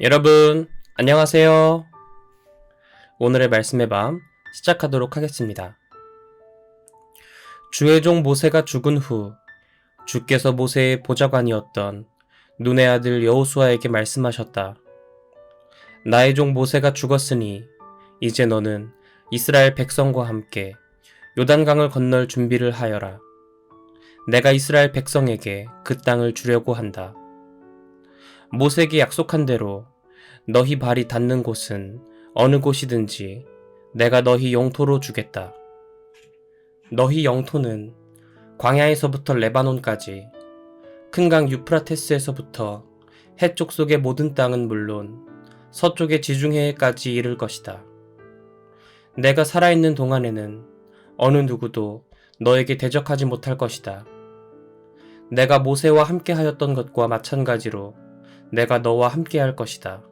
여러분, 안녕하세요. 오늘의 말씀의 밤 시작하도록 하겠습니다. 주의 종 모세가 죽은 후 주께서 모세의 보좌관이었던 눈의 아들 여호수아에게 말씀하셨다. 나의 종 모세가 죽었으니 이제 너는 이스라엘 백성과 함께 요단강을 건널 준비를 하여라. 내가 이스라엘 백성에게 그 땅을 주려고 한다. 모세에게 약속한 대로 너희 발이 닿는 곳은 어느 곳이든지 내가 너희 영토로 주겠다. 너희 영토는 광야에서부터 레바논까지 큰 강 유프라테스에서부터 해쪽 속의 모든 땅은 물론 서쪽의 지중해까지 이를 것이다. 내가 살아있는 동안에는 어느 누구도 너에게 대적하지 못할 것이다. 내가 모세와 함께 하였던 것과 마찬가지로 내가 너와 함께 할 것이다.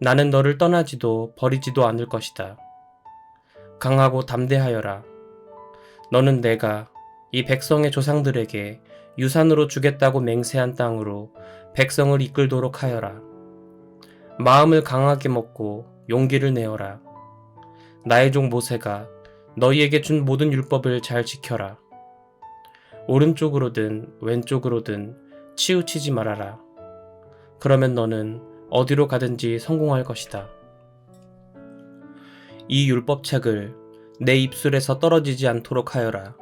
나는 너를 떠나지도 버리지도 않을 것이다. 강하고 담대하여라. 너는 내가 이 백성의 조상들에게 유산으로 주겠다고 맹세한 땅으로 백성을 이끌도록 하여라. 마음을 강하게 먹고 용기를 내어라. 나의 종 모세가 너희에게 준 모든 율법을 잘 지켜라. 오른쪽으로든 왼쪽으로든 치우치지 말아라. 그러면 너는 어디로 가든지 성공할 것이다. 이 율법책을 내 입술에서 떨어지지 않도록 하여라.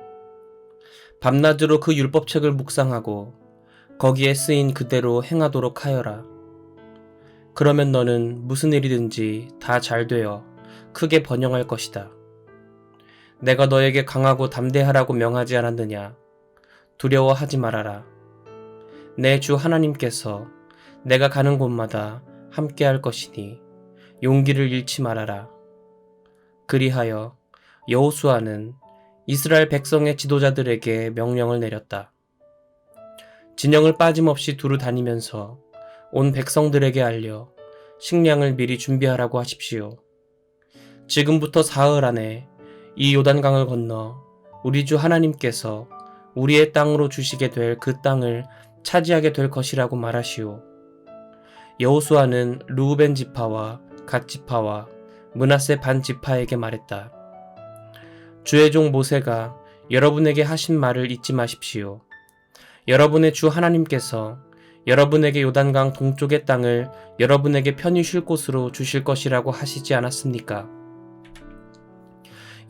밤낮으로 그 율법책을 묵상하고 거기에 쓰인 그대로 행하도록 하여라. 그러면 너는 무슨 일이든지 다 잘되어 크게 번영할 것이다. 내가 너에게 강하고 담대하라고 명하지 않았느냐? 두려워하지 말아라. 내 주 하나님께서 내가 가는 곳마다 함께 할 것이니 용기를 잃지 말아라. 그리하여 여호수아는 이스라엘 백성의 지도자들에게 명령을 내렸다. 진영을 빠짐없이 두루 다니면서 온 백성들에게 알려 식량을 미리 준비하라고 하십시오. 지금부터 사흘 안에 이 요단강을 건너 우리 주 하나님께서 우리의 땅으로 주시게 될 그 땅을 차지하게 될 것이라고 말하시오. 여호수아는 르우벤 지파와 갓 지파와 므낫세 반 지파에게 말했다. 주의 종 모세가 여러분에게 하신 말을 잊지 마십시오. 여러분의 주 하나님께서 여러분에게 요단강 동쪽의 땅을 여러분에게 편히 쉴 곳으로 주실 것이라고 하시지 않았습니까?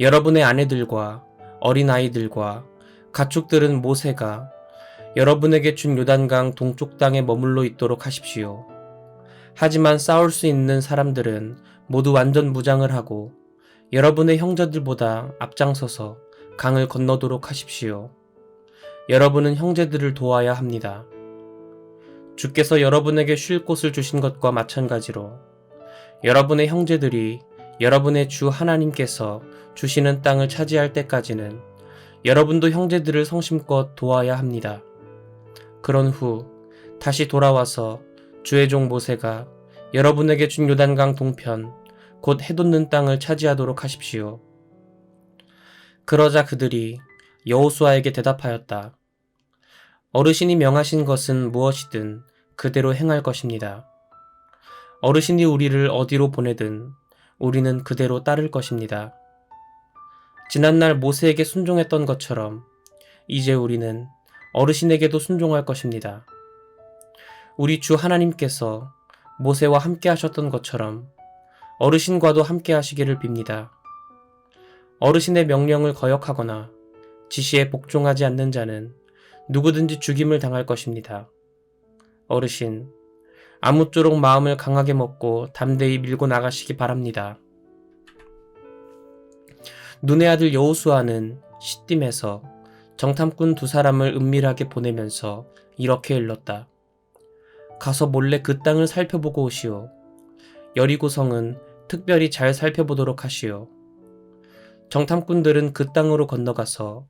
여러분의 아내들과 어린아이들과 가축들은 모세가 여러분에게 준 요단강 동쪽 땅에 머물러 있도록 하십시오. 하지만 싸울 수 있는 사람들은 모두 완전 무장을 하고 여러분의 형제들보다 앞장서서 강을 건너도록 하십시오. 여러분은 형제들을 도와야 합니다. 주께서 여러분에게 쉴 곳을 주신 것과 마찬가지로 여러분의 형제들이 여러분의 주 하나님께서 주시는 땅을 차지할 때까지는 여러분도 형제들을 성심껏 도와야 합니다. 그런 후 다시 돌아와서 주의 종 모세가 여러분에게 준 요단강 동편 곧 해돋는 땅을 차지하도록 하십시오. 그러자 그들이 여호수아에게 대답하였다. 어르신이 명하신 것은 무엇이든 그대로 행할 것입니다. 어르신이 우리를 어디로 보내든 우리는 그대로 따를 것입니다. 지난날 모세에게 순종했던 것처럼 이제 우리는 어르신에게도 순종할 것입니다. 우리 주 하나님께서 모세와 함께 하셨던 것처럼 어르신과도 함께 하시기를 빕니다. 어르신의 명령을 거역하거나 지시에 복종하지 않는 자는 누구든지 죽임을 당할 것입니다. 어르신, 아무쪼록 마음을 강하게 먹고 담대히 밀고 나가시기 바랍니다. 눈의 아들 여호수아는 시딤에서 정탐꾼 2사람을 은밀하게 보내면서 이렇게 일렀다. 가서 몰래 그 땅을 살펴보고 오시오. 여리고성은 특별히 잘 살펴보도록 하시오. 정탐꾼들은 그 땅으로 건너가서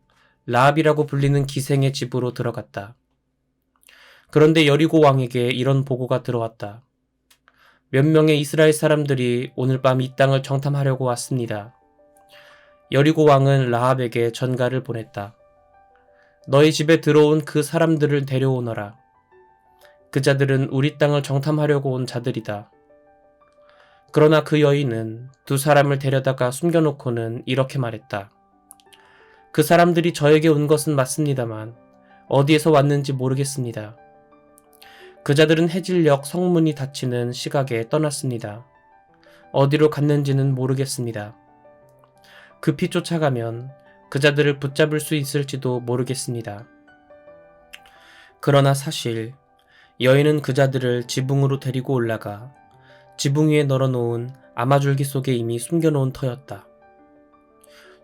라합이라고 불리는 기생의 집으로 들어갔다. 그런데 여리고 왕에게 이런 보고가 들어왔다. 몇 명의 이스라엘 사람들이 오늘 밤 이 땅을 정탐하려고 왔습니다. 여리고 왕은 라합에게 전가를 보냈다. 너희 집에 들어온 그 사람들을 데려오너라. 그 자들은 우리 땅을 정탐하려고 온 자들이다. 그러나 그 여인은 두 사람을 데려다가 숨겨놓고는 이렇게 말했다. 그 사람들이 저에게 온 것은 맞습니다만 어디에서 왔는지 모르겠습니다. 그 자들은 해질녘 성문이 닫히는 시각에 떠났습니다. 어디로 갔는지는 모르겠습니다. 급히 쫓아가면 그 자들을 붙잡을 수 있을지도 모르겠습니다. 그러나 사실 여인은 그 자들을 지붕으로 데리고 올라가 지붕 위에 널어놓은 아마줄기 속에 이미 숨겨놓은 터였다.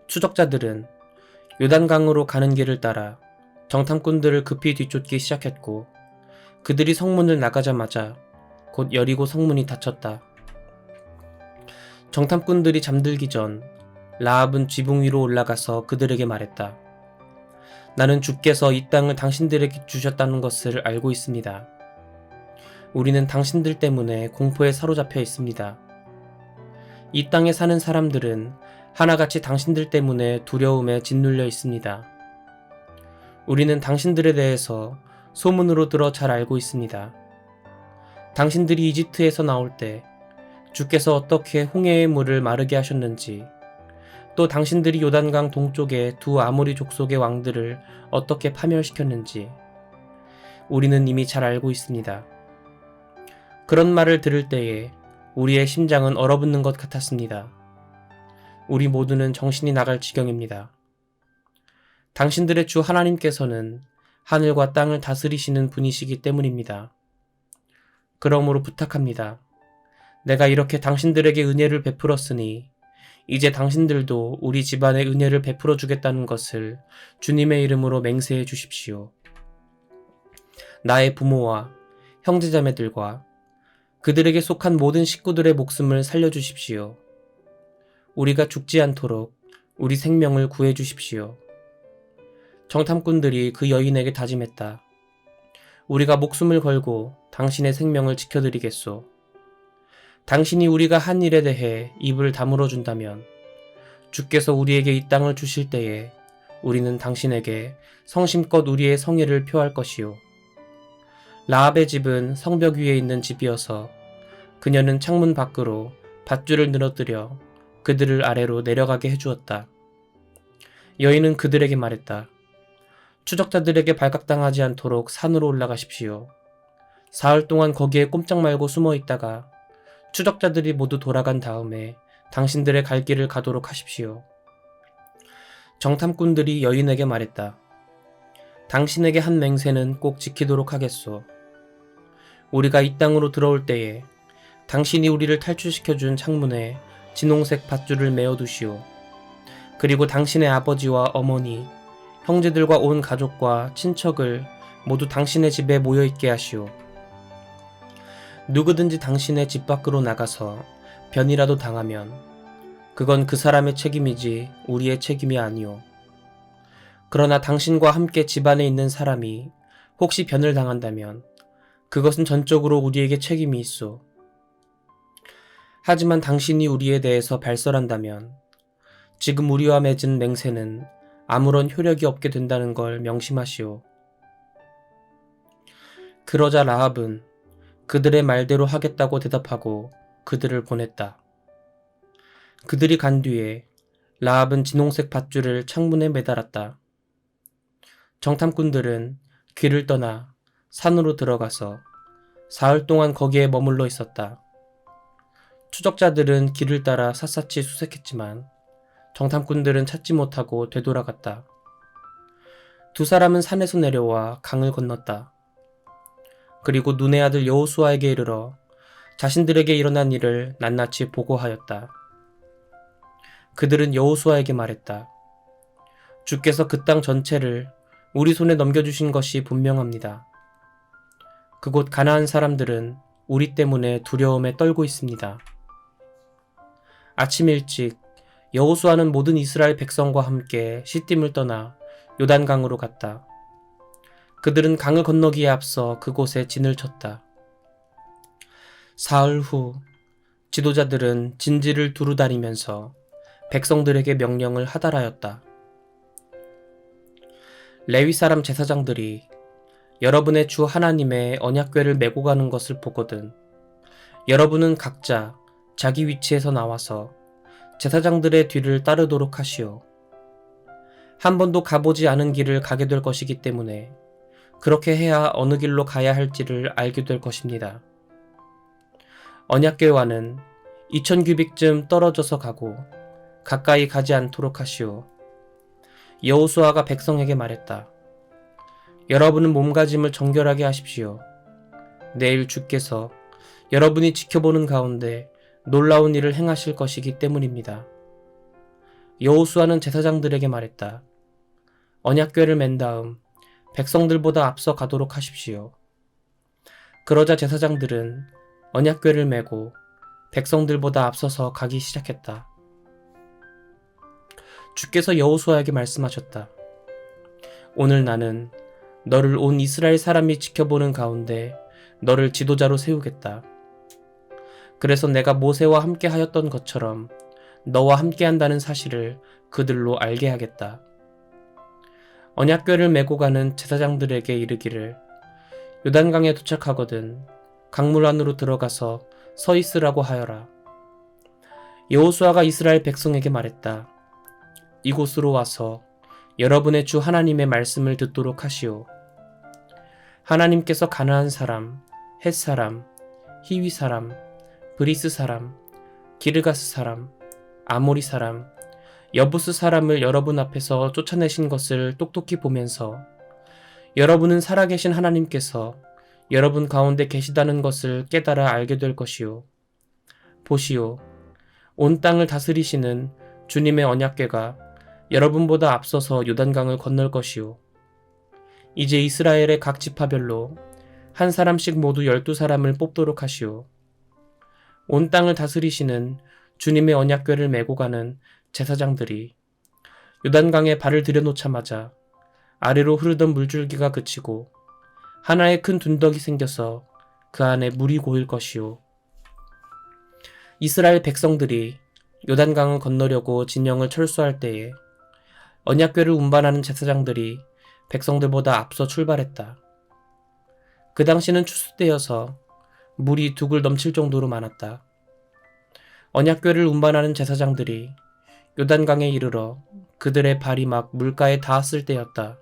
추적자들은 요단강으로 가는 길을 따라 정탐꾼들을 급히 뒤쫓기 시작했고 그들이 성문을 나가자마자 곧 여리고 성문이 닫혔다. 정탐꾼들이 잠들기 전 라합은 지붕 위로 올라가서 그들에게 말했다. 나는 주께서 이 땅을 당신들에게 주셨다는 것을 알고 있습니다. 우리는 당신들 때문에 공포에 사로잡혀 있습니다. 이 땅에 사는 사람들은 하나같이 당신들 때문에 두려움에 짓눌려 있습니다. 우리는 당신들에 대해서 소문으로 들어 잘 알고 있습니다. 당신들이 이집트에서 나올 때 주께서 어떻게 홍해의 물을 마르게 하셨는지, 또 당신들이 요단강 동쪽의 두 아모리 족속의 왕들을 어떻게 파멸시켰는지 우리는 이미 잘 알고 있습니다. 그런 말을 들을 때에 우리의 심장은 얼어붙는 것 같았습니다. 우리 모두는 정신이 나갈 지경입니다. 당신들의 주 하나님께서는 하늘과 땅을 다스리시는 분이시기 때문입니다. 그러므로 부탁합니다. 내가 이렇게 당신들에게 은혜를 베풀었으니 이제 당신들도 우리 집안에 은혜를 베풀어 주겠다는 것을 주님의 이름으로 맹세해 주십시오. 나의 부모와 형제자매들과 그들에게 속한 모든 식구들의 목숨을 살려주십시오. 우리가 죽지 않도록 우리 생명을 구해 주십시오. 정탐꾼들이 그 여인에게 다짐했다. 우리가 목숨을 걸고 당신의 생명을 지켜드리겠소. 당신이 우리가 한 일에 대해 입을 다물어 준다면 주께서 우리에게 이 땅을 주실 때에 우리는 당신에게 성심껏 우리의 성의를 표할 것이요. 라합의 집은 성벽 위에 있는 집이어서 그녀는 창문 밖으로 밧줄을 늘어뜨려 그들을 아래로 내려가게 해주었다. 여인은 그들에게 말했다. 추적자들에게 발각당하지 않도록 산으로 올라가십시오. 사흘 동안 거기에 꼼짝 말고 숨어 있다가 추적자들이 모두 돌아간 다음에 당신들의 갈 길을 가도록 하십시오. 정탐꾼들이 여인에게 말했다. 당신에게 한 맹세는 꼭 지키도록 하겠소. 우리가 이 땅으로 들어올 때에 당신이 우리를 탈출시켜준 창문에 진홍색 밧줄을 메어두시오. 그리고 당신의 아버지와 어머니, 형제들과 온 가족과 친척을 모두 당신의 집에 모여있게 하시오. 누구든지 당신의 집 밖으로 나가서 변이라도 당하면 그건 그 사람의 책임이지 우리의 책임이 아니오. 그러나 당신과 함께 집안에 있는 사람이 혹시 변을 당한다면 그것은 전적으로 우리에게 책임이 있소. 하지만 당신이 우리에 대해서 발설한다면 지금 우리와 맺은 맹세는 아무런 효력이 없게 된다는 걸 명심하시오. 그러자 라합은 그들의 말대로 하겠다고 대답하고 그들을 보냈다. 그들이 간 뒤에 라합은 진홍색 밧줄을 창문에 매달았다. 정탐꾼들은 길을 떠나 산으로 들어가서 사흘 동안 거기에 머물러 있었다. 추적자들은 길을 따라 샅샅이 수색했지만 정탐꾼들은 찾지 못하고 되돌아갔다. 두 사람은 산에서 내려와 강을 건넜다. 그리고 눈의 아들 여호수아에게 이르러 자신들에게 일어난 일을 낱낱이 보고하였다. 그들은 여호수아에게 말했다. 주께서 그 땅 전체를 우리 손에 넘겨주신 것이 분명합니다. 그곳 가나안 사람들은 우리 때문에 두려움에 떨고 있습니다. 아침 일찍 여호수아는 모든 이스라엘 백성과 함께 시딤을 떠나 요단강으로 갔다. 그들은 강을 건너기에 앞서 그곳에 진을 쳤다. 사흘 후 지도자들은 진지를 두루다니면서 백성들에게 명령을 하달하였다. 레위 사람 제사장들이 여러분의 주 하나님의 언약궤를 메고 가는 것을 보거든 여러분은 각자 자기 위치에서 나와서 제사장들의 뒤를 따르도록 하시오. 한 번도 가보지 않은 길을 가게 될 것이기 때문에 그렇게 해야 어느 길로 가야 할지를 알게 될 것입니다. 언약궤와는 2000규빗쯤 떨어져서 가고 가까이 가지 않도록 하시오. 여호수아가 백성에게 말했다. 여러분은 몸가짐을 정결하게 하십시오. 내일 주께서 여러분이 지켜보는 가운데 놀라운 일을 행하실 것이기 때문입니다. 여호수아는 제사장들에게 말했다. 언약궤를 맨 다음 백성들보다 앞서 가도록 하십시오. 그러자 제사장들은 언약궤를 메고 백성들보다 앞서서 가기 시작했다. 주께서 여호수아에게 말씀하셨다. 오늘 나는 너를 온 이스라엘 사람이 지켜보는 가운데 너를 지도자로 세우겠다. 그래서 내가 모세와 함께 하였던 것처럼 너와 함께 한다는 사실을 그들로 알게 하겠다. 언약궤를 메고 가는 제사장들에게 이르기를 요단강에 도착하거든 강물 안으로 들어가서 서 있으라고 하여라. 여호수아가 이스라엘 백성에게 말했다. 이곳으로 와서 여러분의 주 하나님의 말씀을 듣도록 하시오. 하나님께서 가나안 사람, 헷 사람, 히위 사람, 브리스 사람, 기르가스 사람, 아모리 사람, 여부스 사람을 여러분 앞에서 쫓아내신 것을 똑똑히 보면서 여러분은 살아계신 하나님께서 여러분 가운데 계시다는 것을 깨달아 알게 될 것이요. 보시오. 온 땅을 다스리시는 주님의 언약궤가 여러분보다 앞서서 요단강을 건널 것이요. 이제 이스라엘의 각 지파별로 한 사람씩 모두 12사람을 뽑도록 하시오. 온 땅을 다스리시는 주님의 언약궤를 메고 가는 제사장들이 요단강에 발을 들여놓자마자 아래로 흐르던 물줄기가 그치고 하나의 큰 둔덕이 생겨서 그 안에 물이 고일 것이요. 이스라엘 백성들이 요단강을 건너려고 진영을 철수할 때에 언약궤를 운반하는 제사장들이 백성들보다 앞서 출발했다. 그 당시는 추수 때여서 물이 둑을 넘칠 정도로 많았다. 언약궤를 운반하는 제사장들이 요단강에 이르러 그들의 발이 막 물가에 닿았을 때였다.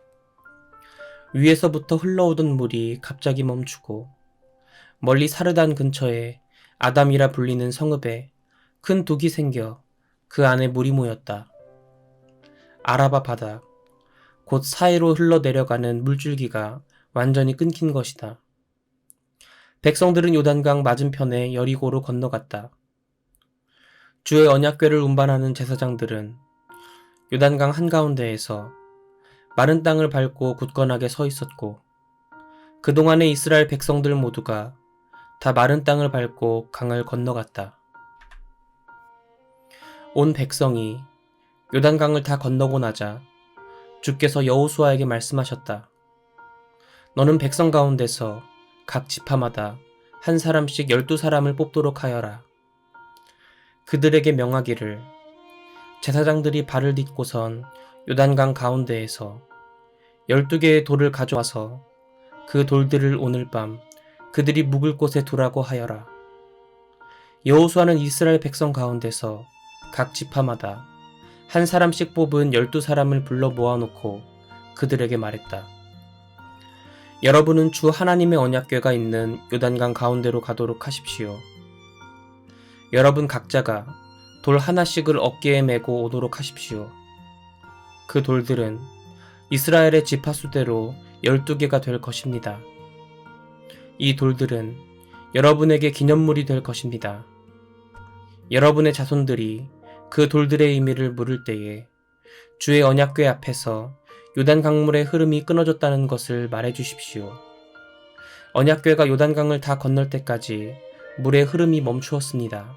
위에서부터 흘러오던 물이 갑자기 멈추고 멀리 사르단 근처에 아담이라 불리는 성읍에 큰 둑이 생겨 그 안에 물이 모였다. 아라바 바다, 곧 사이로 흘러내려가는 물줄기가 완전히 끊긴 것이다. 백성들은 요단강 맞은편에 여리고로 건너갔다. 주의 언약궤를 운반하는 제사장들은 요단강 한가운데에서 마른 땅을 밟고 굳건하게 서 있었고 그동안의 이스라엘 백성들 모두가 다 마른 땅을 밟고 강을 건너갔다. 온 백성이 요단강을 다 건너고 나자 주께서 여호수아에게 말씀하셨다. 너는 백성 가운데서 각 지파마다 한 사람씩 12사람을 뽑도록 하여라. 그들에게 명하기를 제사장들이 발을 딛고선 요단강 가운데에서 12개의 돌을 가져와서 그 돌들을 오늘 밤 그들이 묵을 곳에 두라고 하여라. 여호수아는 이스라엘 백성 가운데서 각 지파마다 한 사람씩 뽑은 12사람을 불러 모아놓고 그들에게 말했다. 여러분은 주 하나님의 언약궤가 있는 요단강 가운데로 가도록 하십시오. 여러분 각자가 돌 하나씩을 어깨에 메고 오도록 하십시오. 그 돌들은 이스라엘의 지파수대로 12개가 될 것입니다. 이 돌들은 여러분에게 기념물이 될 것입니다. 여러분의 자손들이 그 돌들의 의미를 물을 때에 주의 언약궤 앞에서 요단 강물의 흐름이 끊어졌다는 것을 말해 주십시오. 언약궤가 요단강을 다 건널 때까지 물의 흐름이 멈추었습니다.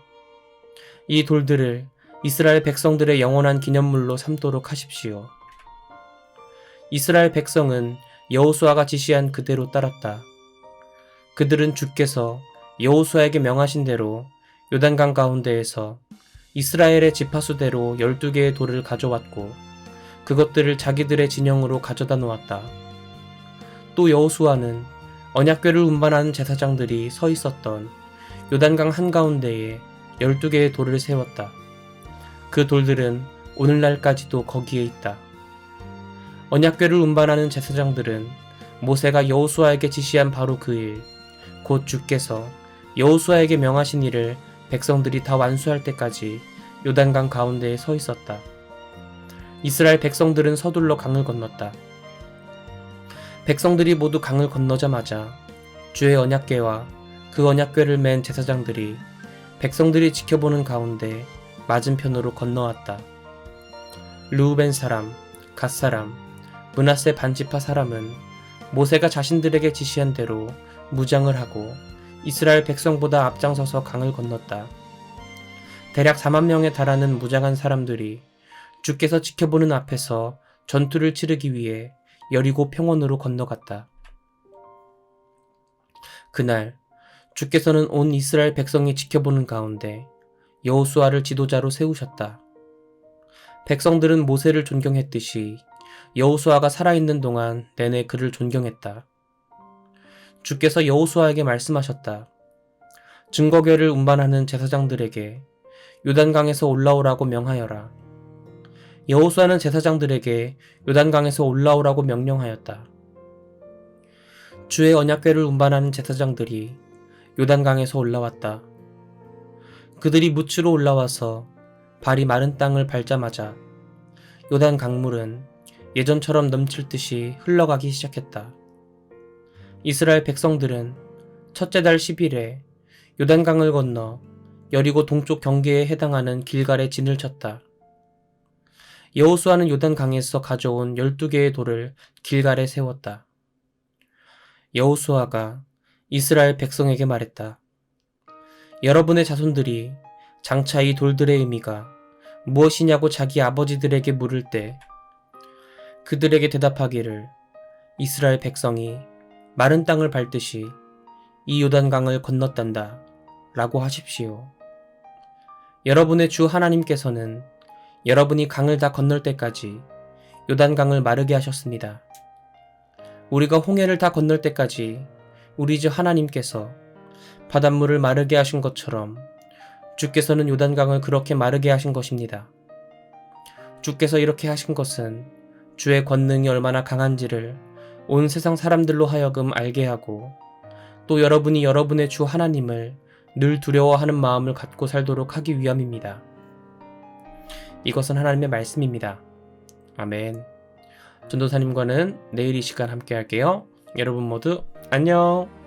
이 돌들을 이스라엘 백성들의 영원한 기념물로 삼도록 하십시오. 이스라엘 백성은 여호수아가 지시한 그대로 따랐다. 그들은 주께서 여호수아에게 명하신 대로 요단강 가운데에서 이스라엘의 지파수대로 12개의 돌을 가져왔고 그것들을 자기들의 진영으로 가져다 놓았다. 또 여호수아는 언약궤를 운반하는 제사장들이 서 있었던 요단강 한가운데에 12개의 돌을 세웠다. 그 돌들은 오늘날까지도 거기에 있다. 언약궤를 운반하는 제사장들은 모세가 여호수아에게 지시한 바로 그 일, 곧 주께서 여호수아에게 명하신 일을 백성들이 다 완수할 때까지 요단강 가운데에 서 있었다. 이스라엘 백성들은 서둘러 강을 건넜다. 백성들이 모두 강을 건너자마자 주의 언약궤와 그 언약궤를 맨 제사장들이 백성들이 지켜보는 가운데 맞은편으로 건너왔다. 르우벤 사람, 갓 사람, 므낫세 반지파 사람은 모세가 자신들에게 지시한 대로 무장을 하고 이스라엘 백성보다 앞장서서 강을 건넜다. 대략 4만 명에 달하는 무장한 사람들이 주께서 지켜보는 앞에서 전투를 치르기 위해 여리고 평원으로 건너갔다. 그날 주께서는 온 이스라엘 백성이 지켜보는 가운데 여호수아를 지도자로 세우셨다. 백성들은 모세를 존경했듯이 여호수아가 살아있는 동안 내내 그를 존경했다. 주께서 여호수아에게 말씀하셨다. 증거궤를 운반하는 제사장들에게 요단강에서 올라오라고 명하여라. 여호수아는 제사장들에게 요단강에서 올라오라고 명령하였다. 주의 언약궤를 운반하는 제사장들이 요단강에서 올라왔다. 그들이 묻히러 올라와서 발이 마른 땅을 밟자마자 요단 강물은 예전처럼 넘칠 듯이 흘러가기 시작했다. 이스라엘 백성들은 첫째 달 10일에 요단강을 건너 여리고 동쪽 경계에 해당하는 길갈에 진을 쳤다. 여호수아는 요단강에서 가져온 12개의 돌을 길갈에 세웠다. 여호수아가 이스라엘 백성에게 말했다. 여러분의 자손들이 장차 이 돌들의 의미가 무엇이냐고 자기 아버지들에게 물을 때 그들에게 대답하기를 이스라엘 백성이 마른 땅을 밟듯이 이 요단강을 건넜단다 라고 하십시오. 여러분의 주 하나님께서는 여러분이 강을 다 건널 때까지 요단강을 마르게 하셨습니다. 우리가 홍해를 다 건널 때까지 우리 주 하나님께서 바닷물을 마르게 하신 것처럼 주께서는 요단강을 그렇게 마르게 하신 것입니다. 주께서 이렇게 하신 것은 주의 권능이 얼마나 강한지를 온 세상 사람들로 하여금 알게 하고 또 여러분이 여러분의 주 하나님을 늘 두려워하는 마음을 갖고 살도록 하기 위함입니다. 이것은 하나님의 말씀입니다. 아멘. 전도사님과는 내일 이 시간 함께 할게요. 여러분 모두 안녕.